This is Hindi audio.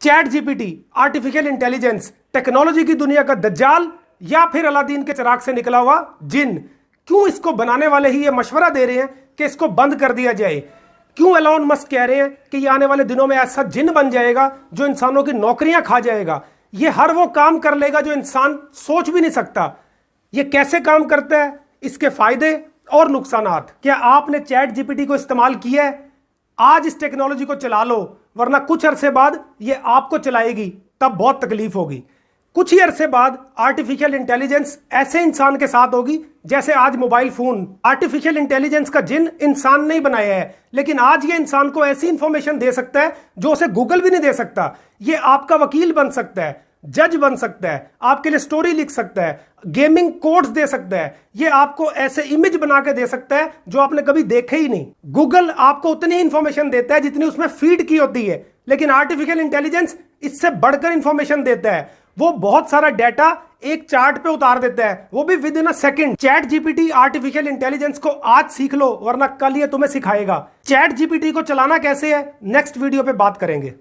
Chat GPT artificial intelligence technology की दुनिया का दज्जाल या फिर अलादीन के चिराग से निकला हुआ जिन? क्यों इसको बनाने वाले ही ये मशवरा दे रहे हैं कि इसको बंद कर दिया जाए? क्यों एलोन मस्क कह रहे हैं कि ये आने वाले दिनों में ऐसा जिन बन जाएगा जो इंसानों की नौकरियां खा जाएगा? ये हर वो काम कर लेगा जो इंसान सोच भी नहीं सकता। ये कैसे काम करता है, इसके फायदे और नुकसानात? क्या आपने चैट जीपीटी को इस्तेमाल किया है? आज इस टेक्नोलॉजी को चला लो, वरना कुछ अरसे बाद ये आपको चलाएगी, तब बहुत तकलीफ होगी। कुछ ही अरसे बाद आर्टिफिशियल इंटेलिजेंस ऐसे इंसान के साथ होगी जैसे आज मोबाइल फोन। आर्टिफिशियल इंटेलिजेंस का जिन इंसान नहीं बनाया है, लेकिन आज ये इंसान को ऐसी इंफॉर्मेशन दे सकता है जो उसे गूगल भी नहीं दे सकता। ये आपका वकील बन सकता है, जज बन सकता है, आपके लिए स्टोरी लिख सकता है, गेमिंग कोड्स दे सकता है, ये आपको ऐसे इमेज बना के दे सकता है जो आपने कभी देखे ही नहीं। गूगल आपको उतनी ही इंफॉर्मेशन देता है जितनी उसमें फीड की होती है, लेकिन आर्टिफिशियल इंटेलिजेंस इससे बढ़कर इंफॉर्मेशन देता है। वो बहुत सारा डाटा एक चार्ट पे उतार देता है, वो भी with in a second. Chat GPT artificial intelligence को आज सीख लो, वरना कल ये तुम्हें सिखाएगा। चैट जीपीटी को चलाना कैसे है, नेक्स्ट वीडियो पे बात करेंगे।